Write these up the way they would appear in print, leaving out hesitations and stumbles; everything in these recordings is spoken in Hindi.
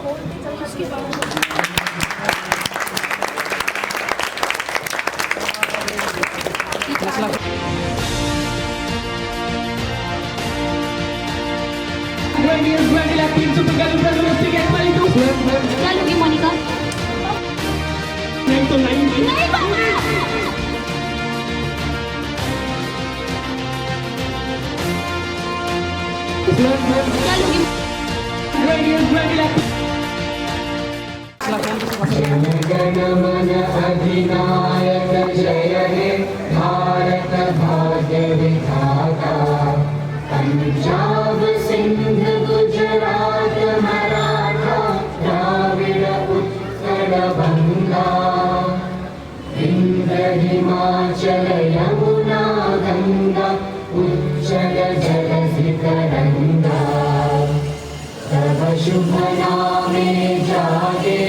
क्या लोगी मोनिका? नहीं तो नहीं नहीं बाबा। क्या लोगी? जनगणमन अधिनायक जय हे भारत भाग्य विधाता पंजाब सिंध गुजरात मराठा द्राविड़ उत्कल बंगा विंध्य हिमाचल यमुना गंगा उच्चल जलधि तरंगा तव शुभ नामे जागे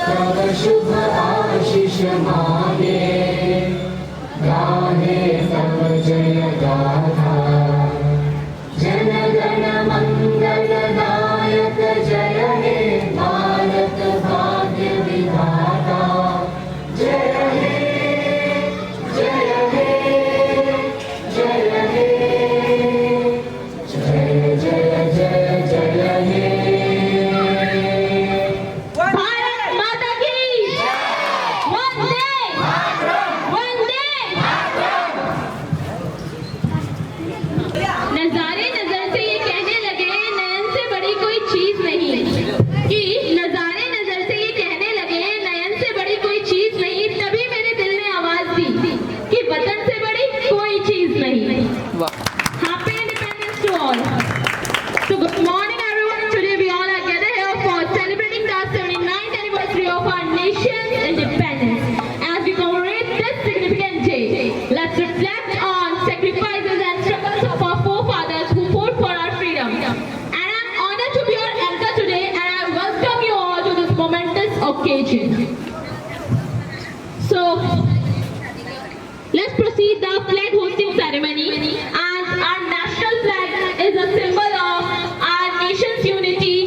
तव शुभ आशीष मागे गाहे तव जय गाथा जन गण मंगल दायक जय हे भारत भाग्य विधाता जय हे जय हे जय हे जय जय जय जय हे भारत माता की वंदे वंदे। नजारे नजर से ये कहने लगे नयन से बड़ी कोई चीज नहीं कि नजारे नजर से ये कहने लगे नयन से बड़ी कोई चीज नहीं। तभी मेरे दिल ने आवाज दी कि वतन से बड़ी कोई चीज नहीं। Happy Independence to all. So good morning everyone. Today we all are gathered here for celebrating the 79th anniversary of our nation's independence. As we commemorate this significant day, let's reflect on sacrifices and struggles of our forefathers who fought for our freedom. And I'm honored to be your anchor today, and I welcome you all to this momentous occasion. So let's proceed the flag hosting ceremony. And our national flag is a symbol of our nation's unity,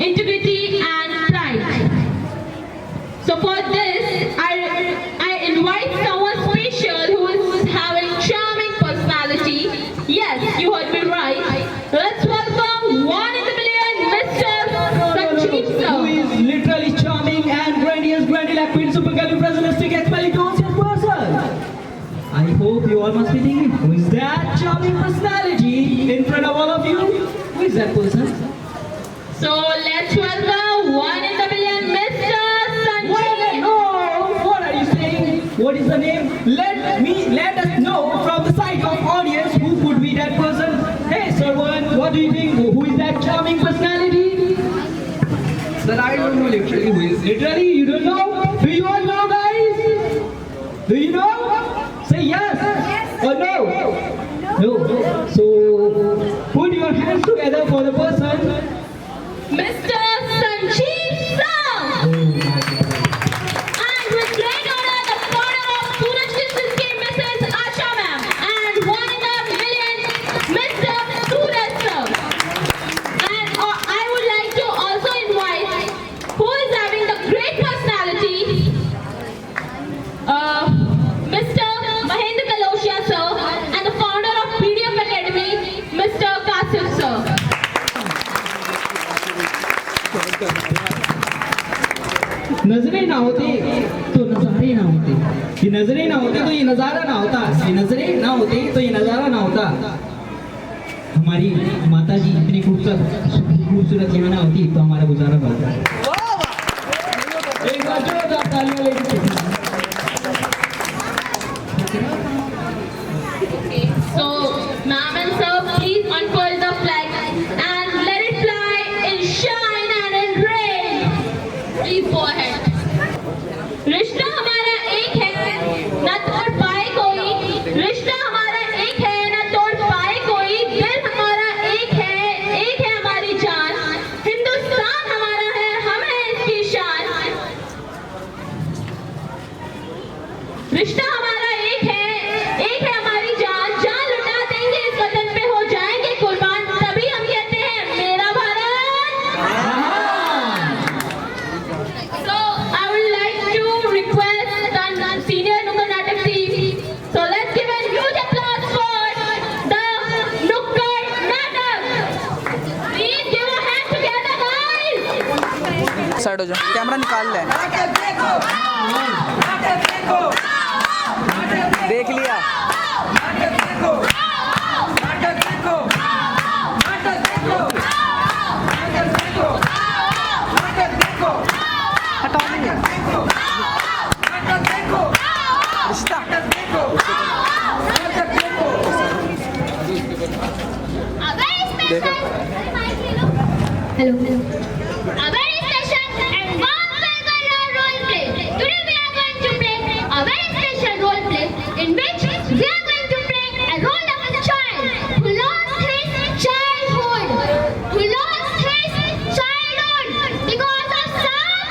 integrity and pride. So for this, I invite someone special who is having charming personality. Yes, you heard me right. Let's welcome one in the million, Mr. Sanjeev Who sir. is literally charming and grandiose queen supercalifragilisticexpialidocious person. I hope you all must be thinking, who is that charming personality in front of all of you? Who is that person? So let's welcome one in the million, Mr. Sanjeev. No, what are you saying? What is the name? Let us know from the side of audience who could be that person. Hey, Sarwan, what do you think? Who is that charming personality? Sir, I don't know literally who is. Literally, you don't know? Do you all know, guys? Do you know? Say yes or no? No. So, put your hands together for the person. Mr. Sanjeev sir. And with great honor, the founder of Suraj District Scheme, Mrs. Asha ma'am. And one in a million, Mr. Suraj sir. And I would like to also invite who is having the great personality, Mr. Mahendra Kaloshia sir, and the founder of PDF Academy, Mr. Kasif sir. नजरें ना होते तो नजारे ना होते, ये नजरें ना होते तो ये नजारा ना होता, ये नजरें ना होते तो ये नजारा ना होता। हमारी माता जी इतनी खूबसूरत यहाँ ना होती तो हमारा गुजारा होता। एक बार जोरदार तालियां लेके So, ma'am and sir, please unfurl the flag and let it fly in shine and in rain. Please go ahead. रिश्ता हमारा एक है, न तोड़ पाए कोई। रिश्ता हमारा एक है, न तोड़ पाए कोई। दिल हमारा एक है हमारी जान। हिंदुस्तान हमारा है, हम साइड हो जाओ, कैमरा निकाल ले। देख लिया। देखो Hello. A very special and warm welcome role play. Today we are going to play a very special role play in which we are going to play a role of a child who lost his childhood, because of some.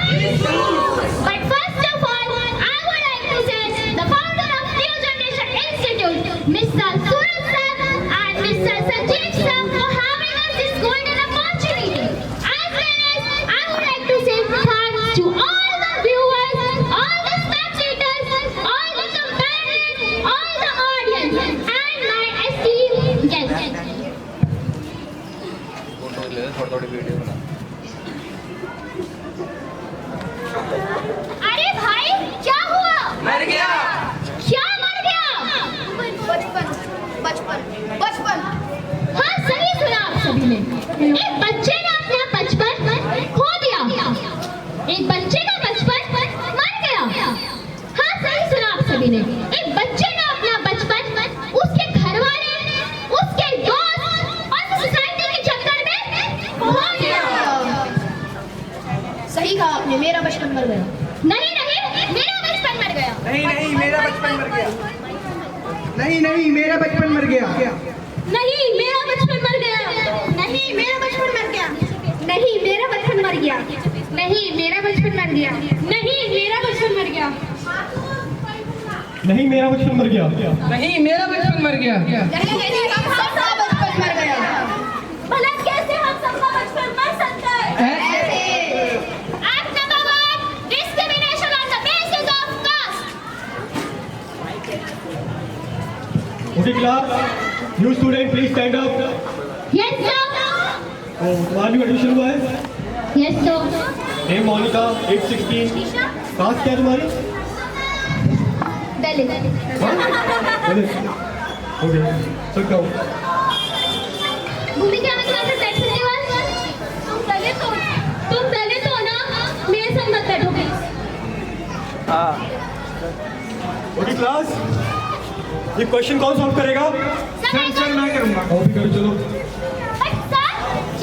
But first of all, I would like to say the founder of New Generation Institute, Mr. Suraj sir and Mr. Sajid sir for having us this golden opportunity. As well as I would like to say thanks to all the viewers, all the spectators, all the companions, all the audience, and my esteemed guests. थोड़ी वीडियो बना। अरे भाई क्या हुआ? मर गया। क्या मर गया? बचपन। हाँ सही सुना आप सभी ने। एक बच्चे ने अपना बचपन खो दिया। एक बच्चे का बचपन मर गया। हाँ सही सुना आप सभी ने। एक बच्चे ने अपना बचपन उसके घर वाले, उसके दोस्त और सोसाइटी के चक्कर में खो दिया। सही कहा आपने, मेरा बचपन मर गया। नहीं मेरा बचपन मर गया। नहीं मेरा बचपन मर गया। नहीं मेरा बचपन मर गया। नहीं मेरा बचपन मर गया। नहीं, मेरा बचपन मर गया। नहीं मेरा बचपन मर गया। नहीं मेरा बचपन मर गया। नहीं मेरा बचपन मर गया। नहीं मेरा बचपन मर गया। नहीं मेरा बचपन मर गया। नहीं, हम सबका बचपन मर गया। भला कैसे हम सबका बचपन मर सकता है? Act number 1, discrimination on the basis of caste. Okay class, new student please stand up. Yes sir. तुम्हारा भी एडमिशन हुआ है? Yes sir. Name Monika, age 16। Caste क्या है तुम्हारी? दलित। Okay, sit down. भूमिका में तुम्हारे बैठ सकते हो? तुम दलित हो ना? मेरे संग मत बैठो प्लीज। हाँ। ओके क्लास, ये क्वेश्चन कौन सॉल्व करेगा? सर मैं करूँगा। ओके करो चलो। बट सर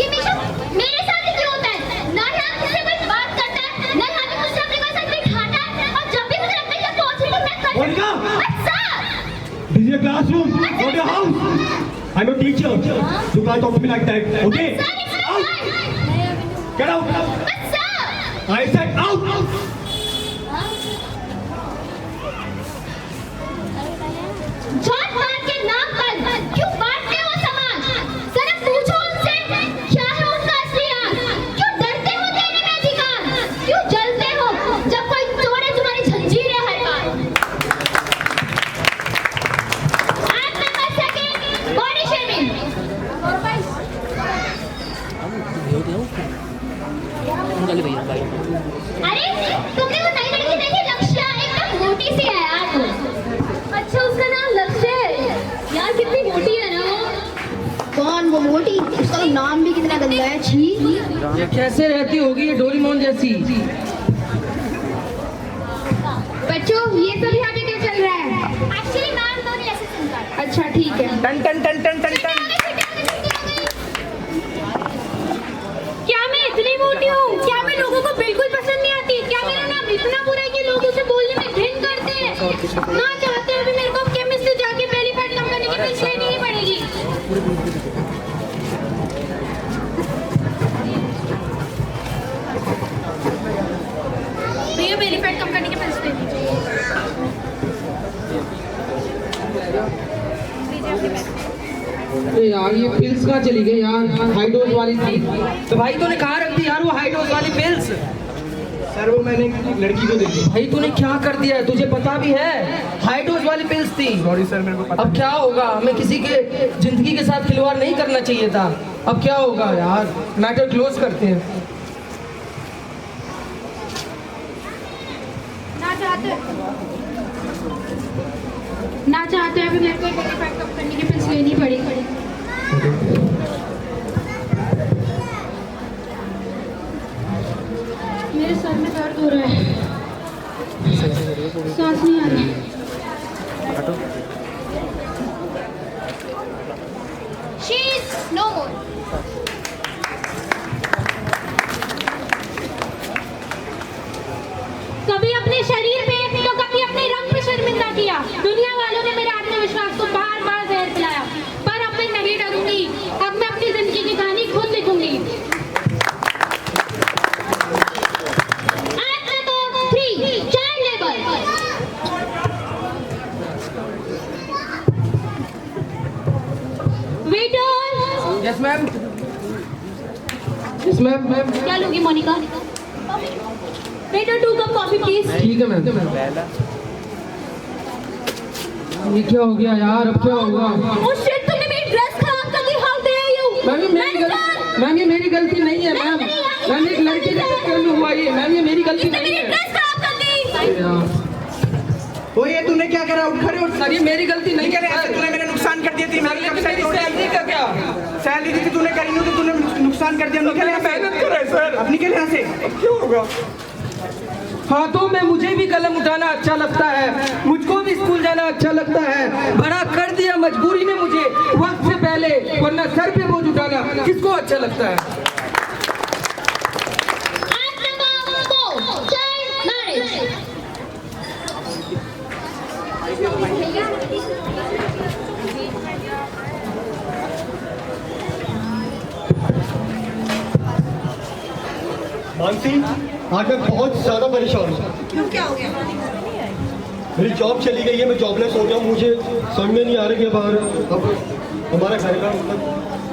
ये मिशन मेरे साथ ही क्यों होता है? ना ही हम किसी से कुछ बात करते हैं, ना ही हमें कुछ अपने को साथ बिठाता है, और जब भी मुझे लगता है कि पहुंचने को मैं कर Monica! But sir This is a classroom, not your house. I'm your teacher. You can't talk to me like that. Okay? Sir it's not Out! right. Get out! But sir I said out! जात पात के नाम पर क्यों बांटते हो समाज? जरा पूछो उनसे क्या है उनका असली राज? क्यों डरते हो देने में अधिकार? क्यों जलते हो जब कोई तोड़े तुम्हारी जंजीरें हर बार? Act number 2, body shaming. अरे तुमने वो नई लड़की देखी लक्ष्या? एकदम मोटी सी है यार वो। अच्छा उसका नाम लक्ष्य है यार, कितनी मोटी है ना वो। कौन वो मोटी? उसका तो नाम भी कितना गंदा है। छी। ये कैसे रहती होगी ये डोरीमोन जैसी? बच्चों ये सब यहाँ पे क्या चल रहा है? एक्चुअली मैम तो नहीं ऐसे सुनता है। अच्छा ठीक है। टन टन टन टन टन टन। क्या मैं इतनी मोटी हूँ? क्या मैं लोगों को बिल्कुल पसंद नहीं आती? क्या मेरा नाम इतना बुरा है कि लोग उसे बोलने में घिन करते हैं? ना चाहते हुए भी मेरे को केमिस्ट्री जाके पहली पार्ट कम करने की फीस लेनी ही पड़ेगी। भैया पहली पार्ट कम करने की फीस ले लीजिए। यार ये पिल्स कहाँ चली गई यार? हाई डोज वाली थी। तो भाई तूने कहाँ रख दी यार वो हाई डोज वाली पिल्स? सर वो मैंने एक लड़की को दे दी। भाई तूने क्या कर दिया है? तुझे पता भी है हाई डोज वाली पिल्स थी। सॉरी सर, मेरे को पता अब क्या होगा? हमें किसी के जिंदगी के साथ खिलवाड़ नहीं करना चाहिए था। अब क्या होगा यार? मैटर क्लोज करते हैं। ना चाहते हुए मेरे को पैकअप करने की पिल्स लेनी पड़ी। मेरे सर में दर्द हो रहा है, सांस नहीं आ रही। She's no more. कभी अपने शरीर पे तो कभी अपने रंग पे शर्मिंदा किया। दुनिया वालों ने मेरे आत्मविश्वास को बार बार जहर पिलाया, पर अब मैं नहीं डरूंगी। अब मैं अपनी जिंदगी की कहानी खुद लिखूंगी। Act number 3, child labor. Waiter, yes ma'am, yes ma'am. क्या लोगी Monika? Waiter, 2 cup coffee please. ठीक है मैम। ये क्या हो गया यार, अब क्या होगा? Oh shit, तुमने मेरी ड्रेस खराब कर दी। How dare you? मैम ये मेरी गलती नहीं है मैम। मैम एक लड़की के चक्कर में हुआ ये। मैम ये मेरी गलती इसने नहीं मेरी है। ड्रेस खराब कर दी। ओ ये तूने क्या करा? उठ खड़े उठ। सर ये मेरी गलती नहीं निकल यहाँ से, है। तूने मेरे नुकसान कर दिया थी। मेरी लेकिन वेबसाइट मेरी तोड़ दी। सैलरी का क्या? सैलरी दी थी तूने, करी नहीं तो तूने नुकसान कर दिया। निकल यहाँ से। मेहनत कर रहा है सर। अब निकल यहाँ से। क्यों होगा? हाथों में मुझे भी कलम उठाना अच्छा लगता है, मुझको भी स्कूल जाना अच्छा लगता है। बड़ा कर दिया मजबूरी ने मुझे वक्त से पहले, वरना सर पे बोझ उठाना किसको अच्छा लगता है? Act number 4, child marriage. Mansi, आज मैं बहुत ज्यादा परेशान हूँ। क्यों, क्या हो गया? मेरी जॉब चली गई है, मैं जॉबलेस हो गया हूँ। मुझे समझ में नहीं आ रहा कि अब हमारा घर का मतलब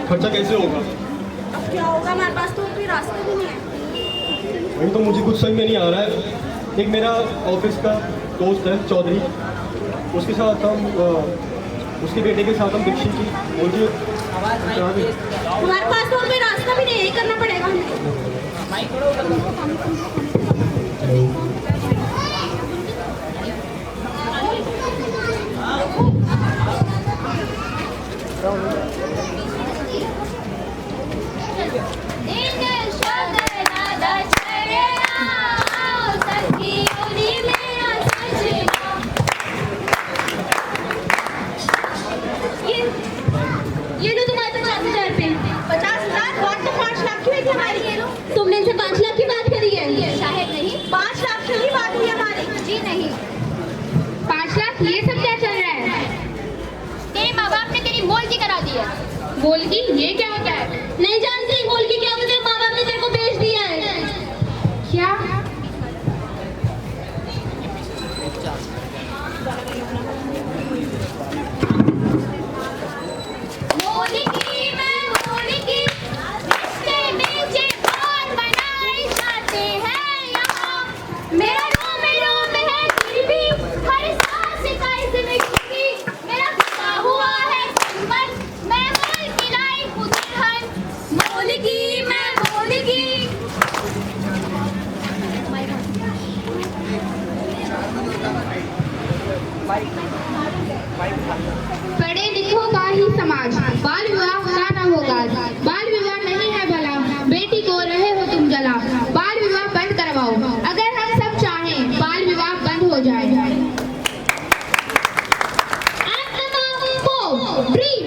खर्चा कैसे होगा। अब क्या होगा? हमारे पास तो कोई रास्ता भी नहीं है। वही तो मुझे कुछ समझ में नहीं आ रहा है। एक मेरा ऑफिस का दोस्त है चौधरी, उसके साथ हम उसके बेटे के साथ हम दीक्षित की मुझे हमारे पास तो कोई रास्ता भी नहीं है, यही करना पड़ेगा हमें। ये लो तुम्हारे 50,000 रुपए। 50,000? बात तो 5 लाख की हुई थी हमारी। ये लो। तुमने इनसे 5 लाख की बात करी है? शायद नहीं, 5 लाख की ही बात हुई हमारी। जी नहीं। 5 लाख? ये सब क्या चल रहा है? तेरे माँ बाप ने तेरी मोलकी करा दी है। बोलगी? ये क्या होता है? नहीं जानती बोलगी क्या होता है? माँ बाप ने तेरे को बेच दिया है। क्या? मोलकी मैं मोलकी, रिश्ते नीचे कौन बनाए जाते हैं यहाँ। मेरा रोम रोम है फिर भी हर सांस का इसमें की। मेरा खुदा हुआ है संबंध, मैं मोल की लाई उधर। मोलकी मैं मोलकी। पढ़े लिखों का ही समाज, बाल विवाह का न होगा। बाल विवाह नहीं है भला, बेटी को रहे हो तुम जला। बाल विवाह बंद करवाओ, अगर हम सब चाहें बाल विवाह बंद हो जाए। Act number 4, dream.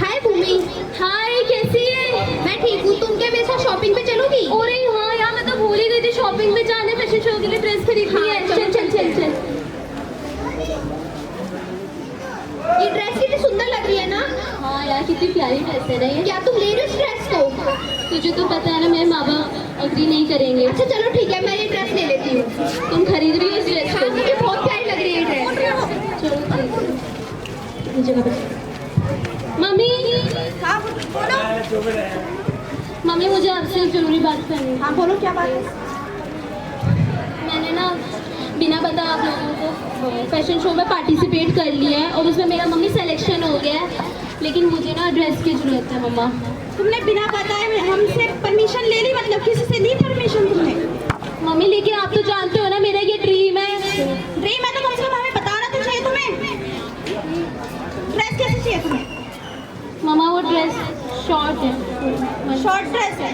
हाय भूमि। हाय, कैसी है? मैं ठीक हूँ, तुम क्या मेरे साथ शॉपिंग पे चलोगी? अरे हाँ यार, मैं तो भूल ही गई थी शॉपिंग पे जाने। फैशन शो के लिए ड्रेस खरीदनी है। हाँ, चल चल चल चल। ये ड्रेस कितनी सुंदर लग रही है ना। हाँ यार, कितनी प्यारी ड्रेस है ना ये। क्या तुम ले रही हो इस ड्रेस को? तुझे तो पता है ना, मेरे माँ बाप अग्री नहीं करेंगे। अच्छा चलो ठीक है, मैं ये ड्रेस ले लेती हूँ। तुम खरीद रही हो इस ड्रेस हाँ, को? मुझे बहुत प्यारी लग रही है ये ड्रेस। चलो ठीक है। मुझे पता। मम्मी, हाँ बोलो। मम्मी मुझे आपसे एक जरूरी बात करनी है। हाँ बोलो, क्या बात है? मैंने ना बिना बताए आप लोगों को फैशन शो में पार्टिसिपेट कर लिया है और उसमें मेरा मम्मी सिलेक्शन हो गया है, लेकिन मुझे ना ड्रेस की जरूरत है मम्मा। तुमने बिना बताए हमसे परमिशन ले ली, मतलब किसी से ली परमिशन तुमने? मम्मी लेकिन आप तो जानते हो ना मेरा ये ड्रीम है। ड्रीम है तो कम से कम हमें बताना तो चाहिए तुम्हें। ड्रेस कैसी चाहिए तुम्हें? मम्मा वो ड्रेस शॉर्ट है। शॉर्ट ड्रेस है,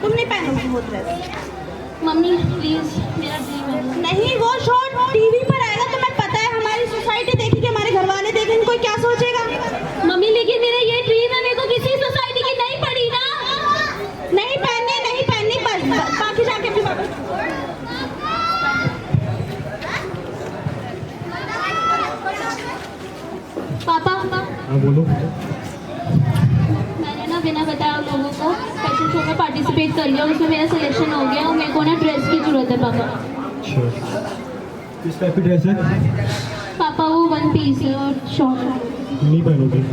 तुम नहीं पहनोगी वो ड्रेस। मम्मी प्लीज मेरा ड्रीम है। नहीं, वो शॉर्ट टीवी पर आएगा, तुम्हें पता है हमारी सोसाइटी देखेगी, हमारे घर वाले देखेंगे, कोई क्या सोचेगा? मम्मी लेकिन मेरा ये ड्रीम है, मेरे को किसी सोसाइटी की नहीं पड़ी ना। नहीं पहननी बस बाकी जाके भी बाबा। पापा हाँ बोलो। मैंने ना बिना बताए आप लोगों को फैशन शो में पार्टिसिपेट कर लिया, उसमें मेरा सिलेक्शन हो गया और मेरे को ना ड्रेस की जरूरत है पापा। अच्छा, किस टाइप की ड्रेस है? पापा वो 1 पीस है और शॉर्ट है। नहीं पहनोगे?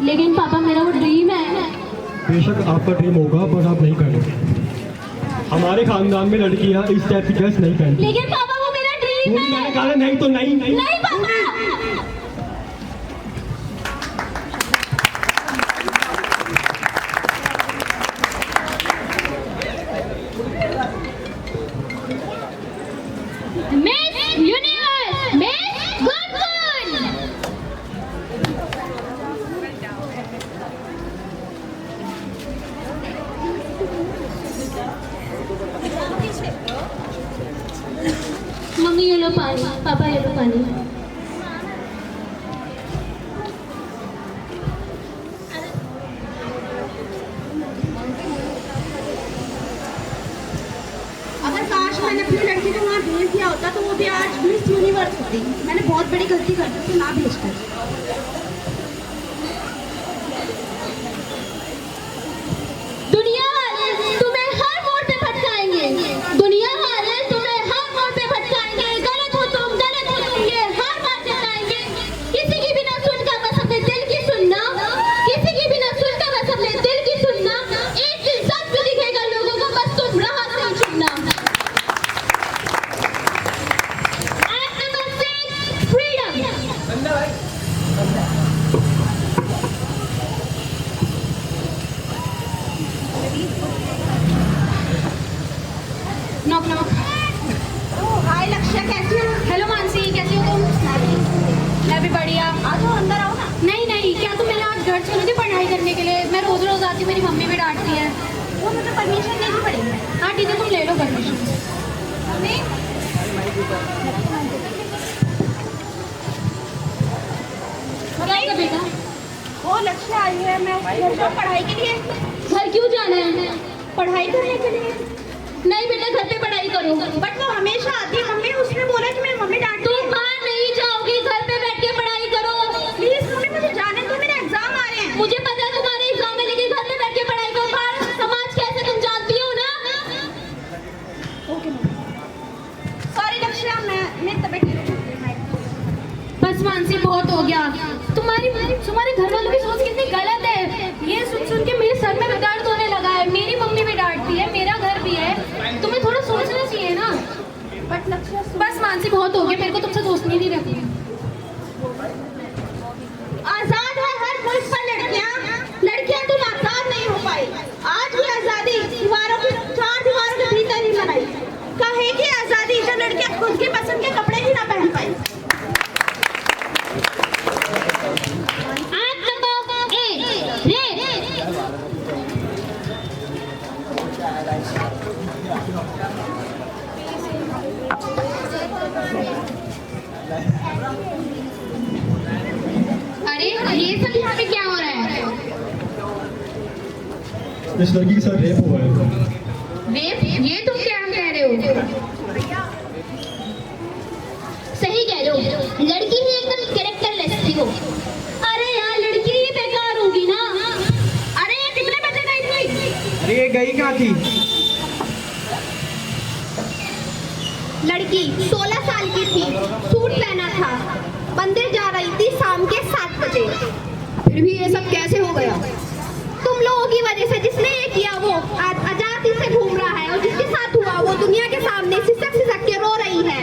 लेकिन पापा मेरा वो ड्रीम है। बेशक आपका ड्रीम होगा पर आप नहीं पहनोगे। हमारे खानदान में लड़कियां इस टाइप की ड्रेस नहीं पहनती। लेकिन पापा वो मेरा ड्रीम है। मैंने कहा नहीं तो नहीं। नहीं पापा। Miss universe miss Gungun. Mummy ये लो पानी, पापा ये लो पानी। अगर काश मैंने अपनी लड़की को वहाँ भेज दिया होता तो वो भी आज मिस यूनिवर्स होती। मैंने बहुत बड़ी गलती कर दी थी ना भेजकर। दुनिया वाले तुम्हें हर मोड़ पे भटकाएंगे। दुनिया वाले तुम्हें हर मोड़ पे भटकाएंगे। गलत हो तुम ये हर बात जताएंगे। किसी की भी ना सुनकर बस अपने दिल की सुनना। किसी की भी ना सुनकर बस अपने दिल की सुनना। एक दिन सब भी दिखेगा लोगों को, बस तुम राह से ही चुनना। Act number 6, freedom. Knock knock. Hi Lakshya, कैसी हो? हेलो मानसी, कैसी हो तुम? मैं भी बढ़िया। आ जाओ अंदर आओ ना। नहीं क्या तुम मेरे आज घर चलोगी पढ़ाई करने के लिए? मैं रोज रोज आती हूँ, मेरी मम्मी भी डांटती है। वो मुझे परमिशन लेनी पड़ेगी। हाँ ठीक है, तुम ले लो परमिशन। नहीं, क्या बेटा? वो लक्ष्य आई है, मैं घर पर पढ़ाई के लिए। घर क्यों जाना है? पढ़ाई करने के लिए। नहीं बेटा, घर पे पढ़ाई करो। बट वो हमेशा आती है। मम्मी उसने बोला कि मेरी मम्मी डांटती तुम है। बाहर नहीं जाओगी, घर पे बैठ के पढ़ाई करो। प्लीज मम्मी मुझे जाने दो, मेरे एग्जाम आ रहे हैं। मुझे पता है तुम्हारे एग्जाम है, लेकिन घर पे बैठ के पढ़ाई करो। बाहर समाज कैसे तुम जानती हो ना। ओके सॉरी लक्ष्य, मेरी तबीयत ठीक है। बस मानसी बहुत हो गया। तुम्हारे घर वालों की सोच कितनी गलत है। ये सुन के मेरे सर में दर्द होने लगा है। मेरी मम्मी भी डांटती है, मेरा घर भी है। तुम्हें थोड़ा सोचना चाहिए ना। बट लक्ष्य बस मानसी बहुत हो गया, मेरे को तुमसे दोस्ती नहीं रखनी। आजाद है हर मुल्क पर लड़कियां तुम आजाद नहीं हो पाई। आज भी आजादी दीवारों की 4 दीवारों के भीतर ही मनाई। कहे की आजादी जब लड़कियां खुद की पसंद के कपड़े ही ना पहन पाई। Act number 8, rape. अरे ये सब यहाँ पे क्या हो रहा है? इस लड़की के साथ रेप हुआ है। रेप? ये तुम क्या कह रहे हो? सही कह रहे हो, लड़की ही एकदम कैरेक्टरलेस थी वो। अरे यार लड़की ही बेकार होगी ना। अरे ये कितने बजे गई थी? अरे ये गई कहाँ थी? लड़की 16 साल की थी, सूट पहना था, मंदिर जा रही थी शाम के 7 बजे। फिर भी ये सब कैसे हो गया? तुम लोगों की वजह से। जिसने ये किया वो आज आजादी से घूम रहा है और जिसके साथ हुआ वो दुनिया के सामने सिसक के रो रही है।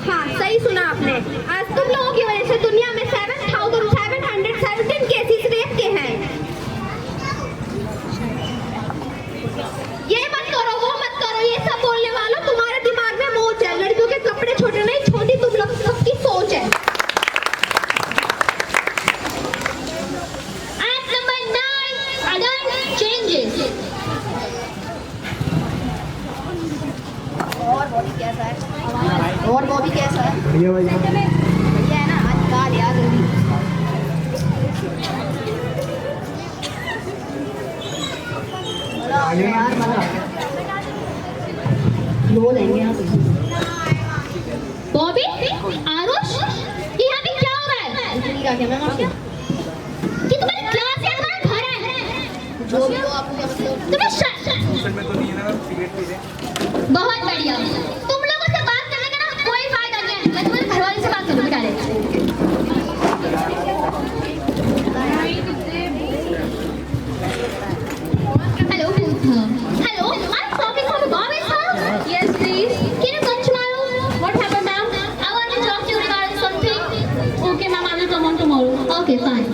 हाँ सही सुना आपने। आज तुम लोगों की वजह से दुनिया में 7,717 केसेस रेप के हैं। भैया भाई भैया है ना, आज निकाल यार जल्दी। यार लो लेंगे यहाँ पे। बॉबी, आरुष, ये यहाँ पे क्या हो रहा है? क्या क्या मैम आपके कि तुम्हारी क्लास है, तुम्हारा घर है। जो भी हो आपको क्या मतलब? तुम्हें बहुत बढ़िया। तुम लोगों से बात करने का ना कोई फायदा नहीं है। मैं तुम्हारे घर वाले से बात करूँगी direct. Hello, hello. I'm talking from Bobby, sir. Yes, please. Can you come tomorrow? What happened, ma'am? I want to talk to you regarding something. Okay, ma'am. I will come on tomorrow. Okay, fine.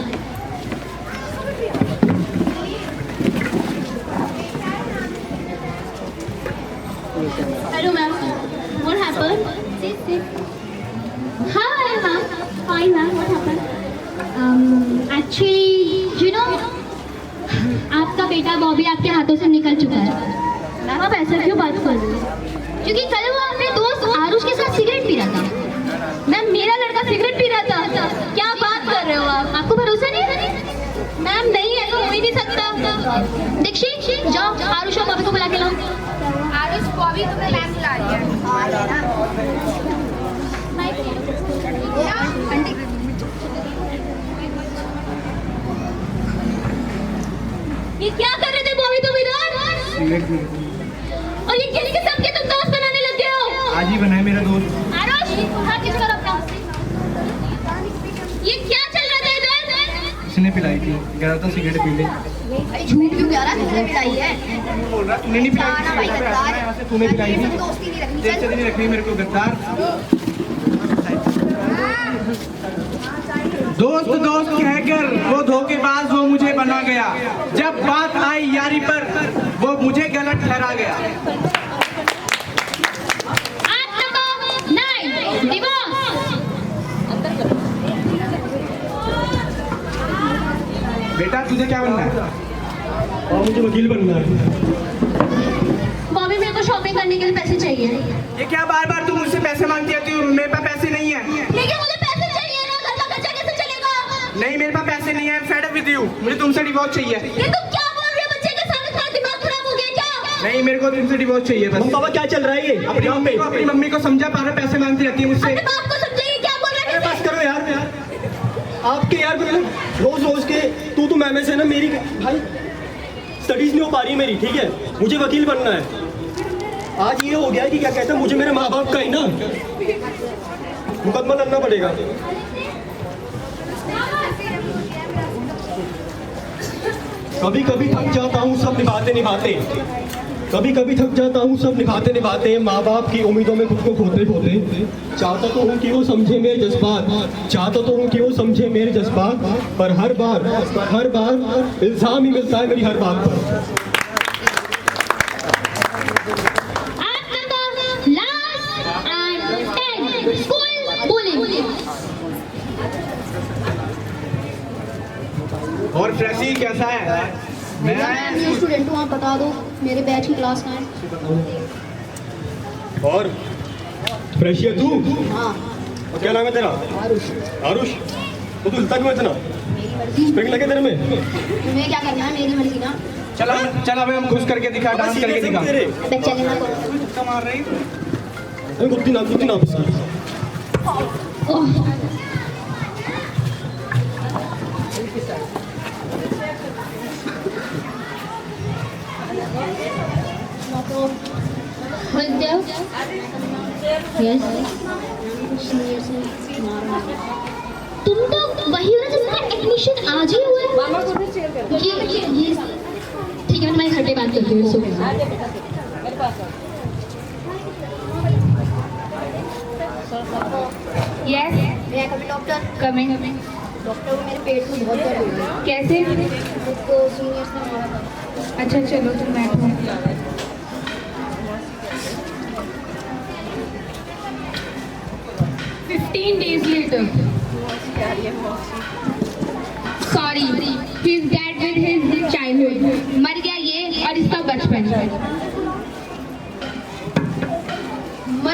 Hello, ma'am. What happened? Hi, ma'am. Fine, ma'am. What happened? Actually, you know, आपका बेटा बॉबी आपके हाथों से निकल चुका है। मैम आप ऐसा क्यों बात कर रहे हो? क्योंकि कल वो अपने दोस्त आरुष के साथ सिगरेट पी रहा था। मैम मेरा लड़का सिगरेट पी रहा था। क्या बात कर रहे हो आप? आपको भरोसा नहीं है? मैम नहीं है तो हो ही नहीं सकता। दीक्षित जाओ आरुष और बॉबी को बुला के लाओ। आरुष बॉबी तुम्हें मैम बुला रही है। ये क्या कर रहे थे बॉबी तुम इधर? और ये किसके सबके तुम दोस्त बनाने लग गए हो? आज ही बनाए मेरा दोस्त। आरुष हाथ किस करो अपना। ये क्या चल रहा था इधर? इसने पिलाई थी, कह रहा था सिगरेट पी ले। अरे झूठ क्यों कह रहा है? तुमने पिलाई है। बोल रहा तूने नहीं पिलाई ना भाई गद्दार। यहाँ से तूने पिलाई थी। दोस्ती नहीं रखनी। तेरे से नहीं रखनी मेरे को गद्दार। दोस्त दोस्त कहकर वो धोखेबाज वो मुझे बना गया। जब बात आई यारी पर वो मुझे गलत ठहरा गया। Act number 9, divorce. बेटा तुझे क्या बनना है? और मुझे वकील बनना है। बॉबी मेरे को शॉपिंग करने के लिए पैसे चाहिए। ये क्या बार बार तू मुझसे पैसे मांगती है? तू मेरे पास पैसे नहीं है। लेकिन मुझे पैसे चाहिए ना, घर का खर्चा कैसे चलेगा? नहीं मेरे पास पैसे नहीं है। Fed up with you. मुझे तुमसे डिवोर्स चाहिए। ये तुम क्या बोल रहे हो? बच्चे के सामने तुम्हारा दिमाग खराब हो गया क्या? नहीं मेरे को तुमसे डिवोर्स चाहिए बस। पापा क्या चल रहा है ये? अपनी मम्मी को समझा पा रहे पैसे मांगती रहती है मुझसे। अपने बाप को समझाइए क्या बोल रहे अरे हैं? बस करो यार। आपके यार रोज रोज के तू मैम से ना मेरी भाई स्टडीज नहीं हो पा रही मेरी, ठीक है? मुझे वकील बनना है। आज ये हो गया कि क्या कहते हैं, मुझे मेरे माँ बाप का ही ना मुकदमा लड़ना पड़ेगा। कभी कभी थक जाता हूँ सब निभाते निभाते। कभी कभी थक जाता हूँ सब निभाते निभाते। माँ बाप की उम्मीदों में खुद को खोते खोते। चाहता तो हूँ कि वो समझे मेरे जज्बात, चाहता तो हूँ कि वो समझे मेरे जज्बात, पर हर बार इल्जाम ही मिलता है मेरी हर बात पर। Act number last and 10, school bullying. और फ्रेशी कैसा है? मैं न्यू स्टूडेंट हूँ, आप बता दो मेरे बैच की क्लास में है। और फ्रेशी है तू? हाँ और क्या नाम है तेरा? आरुष। आरुष? तो तू हिलता क्यों है इतना? मेरी मर्जी। स्प्रिंग लगे तेरे में? तुम्हें क्या करना है? मेरी मर्जी ना। चल हमें हम घुस करके दिखा, डांस करके दिखा। तेरे अबे चले ना करो। मार रही गुत्ती ना इसकी। तुम तो वही हो ना जिसका एडमिशन आज ही हुआ है। ये ठीक है, मैं तुम्हारे घर पे बात करती हूँ। यस मैं कभी डॉक्टर कमिंग। डॉक्टर को मेरे पेट में बहुत दर्द हो रहा है। कैसे? मुझको सीनियर्स ने मारा था। अच्छा चलो तुम बैठो। 15 days later. Sorry, he's dead with his childhood. मर गया ये और इसका बचपन।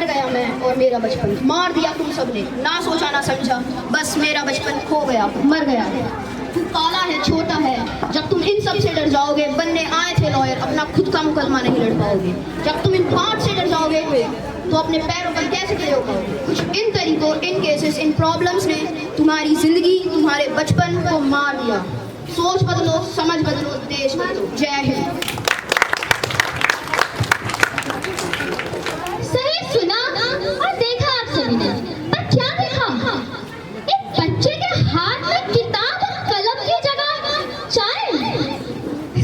मर गया मैं और मेरा बचपन, मार दिया तुम सबने, ना सोचा ना समझा, बस मेरा बचपन खो गया, मर गया। तू काला है, छोटा है, जब तुम इन सब से डर जाओगे, बनने आए थे लॉयर, अपना खुद का मुकदमा नहीं लड़ पाओगे। जब तुम इन बात से डर जाओगे तो अपने पैरों पर कैसे खड़े हो पाओगे। कुछ इन तरीकों, इन केसेस, इन प्रॉब्लम्स ने तुम्हारी जिंदगी, तुम्हारे बचपन को मार दिया। सोच बदलो, समझ बदलो, देश बदलो। जय हिंद। सही सुना और देखा आप सभी ने, पर क्या देखा? एक बच्चे के हाथ में किताब और कलम की जगह चाय,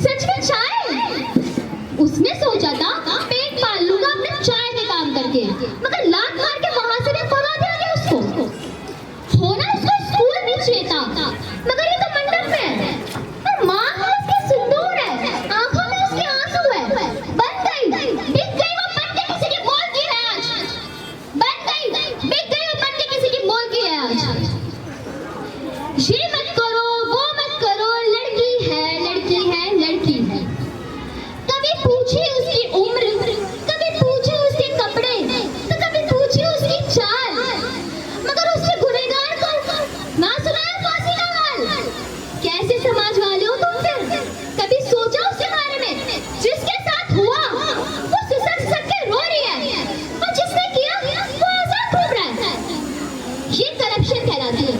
सच में चाय। उसने सोचा था पेट पाल लूंगा अपने चाय के काम करके, मगर लात मार के वहां से भी भगा दिया गया उसको। होना उसको स्कूल भी चाहिए था, मगर ये तो मंडप में है, और माँ में उसके सिंदूर है, आंखों में उसके आंसू है। बन गई, बिक गई वो बन के किसी की मोल की है आज। बन गई, बिक गई वो बन के किसी की मोल की है आज। ये मत करो, वो मत करो, लड़की है, लड़की है, लड़की है। कभी पूछी उसकी उम्र, कभी पूछे उसके कपड़े, तो कभी पूछी उसकी चाल, मगर उसके गुनहगार को ना सुनाया फांसी का हाल। कैसे समाज वाले हो तुम फिर? कभी सोचा उसके बारे में? जिसके साथ हुआ वो सिसक सिसक के रो रही है, और जिसने किया वो आजाद घूम रहा है। ये करप्शन कहलाती है,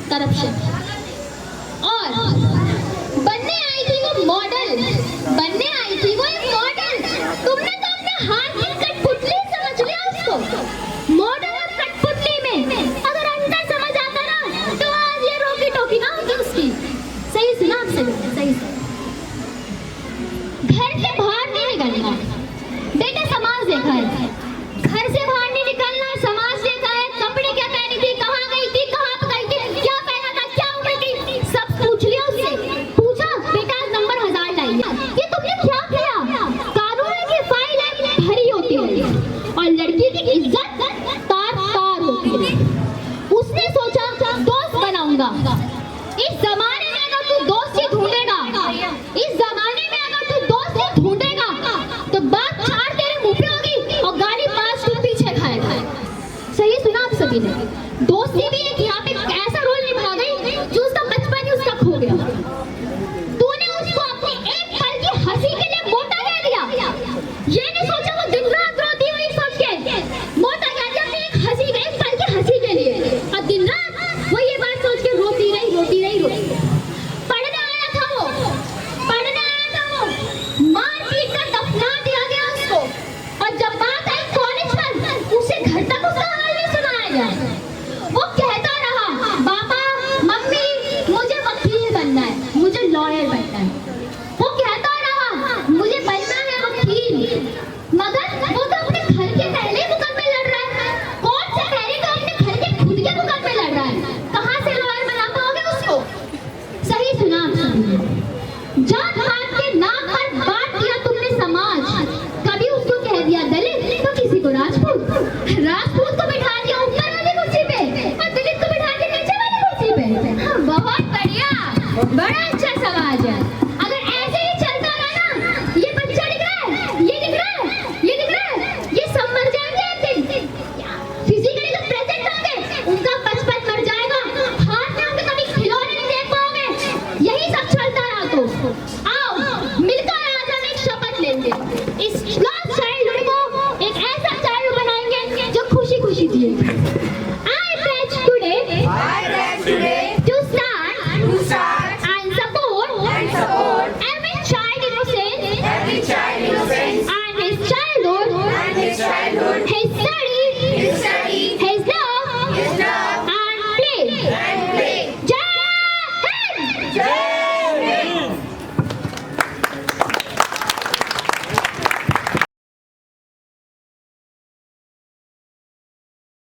करप्शन। और बनने आई थी वो मॉडल, बनने आई थी वो एक मॉडल। तुमने तो अपने हाथ की कठपुतली समझ लिया उसको। मॉडल और कठपुतली में अगर अंतर समझ आता ना, तो आज ये रोकी टोकी ना होगी उसकी। सही सुना आप सभी, सही सुना। घर से बाहर नहीं निकलना, बेटा समाज देखा है। घर से बाहर नहीं निकलना, समाज देखा है। कपड़े क्या पहनी थी, कहाँ गई थी, कहाँ गई थी, क्या पहना था, क्या उम्र थी, सब पूछ लिया उससे। पूछा बेटा आज नंबर 1000 लाई है, ये तुमने क्या किया? कानून की फाइल है भरी होती है, और लड़की की इज्जत तार तार होती है। उसने सोचा दोस्त बनाऊंगा। इस जमाने में अगर तू दोस्ती ढूंढेगा, इस जमाने में अगर तू दोस्ती ढूंढेगा, तो बात 4 तेरे मुंह पे होगी और गाली 5 तू पीछे खाएगा। सही सुना आप सभी ने। दोस्ती भी एक यहाँ पे ऐसा रोल निभा गई जो उसका बचपन ही उसका खो गया। तूने उसको अपनी एक पल की हंसी के लिए मोटा कह दिया। ये नहीं सोचा वो दिन रात रोती हुई सोच के मोटा कह दिया अपनी एक हंसी के, एक पल की हंसी के लिए, और दिन रात वो ये बात सोच के रोती रही, रोती रही, रोती रही। पढ़ने आया था वो, पढ़ने आया था वो, मार पीट कर दफना दिया गया उसको। और जब बात आई कॉलेज पर, उसे घर तक उसका हाल नहीं सुनाया गया। वो कहता रहा पापा मम्मी मुझे वकील बनना है, मुझे लॉयर बनना है। वो कहता रहा मुझे बनना है वकील, मगर वो तो अपने घर के पहले मुकदमे लड़ रहा है। कोर्ट से पहले तो अपने घर के खुद के मुकदमे लड़ रहा है, कहाँ से लॉयर बना पाओगे उसको? सही सुना आप सभी ने। जात पात के नाम पर बांट दिया तुमने समाज। कभी उसको कह दिया दलित, तो किसी को राजपूत, राजपूत को बिठा दिया ऊपर वाली कुर्सी पे, और दलित को बिठा दिया नीचे वाली कुर्सी पे। हाँ, बहुत बढ़िया, बड़ा अच्छा समाज है। अगर ऐसे ही चलता रहा ना, ये बच्चा दिख रहा है, ये दिख रहा है, ये दिख रहा है, ये सब मर जाएंगे एक दिन। फिजिकली तो प्रेजेंट होंगे, उनका बचपन मर जाएगा, हाथ में उनके कभी खिलौने नहीं देख पाओगे। यही सब चलता रहा तो आओ मिलकर आज हम एक शपथ लेंगे। इस लॉस्ट चाइल्डहुड को एक ऐसा चाइल्ड बनाएंगे जो खुशी खुशी जिए। I pledge today to start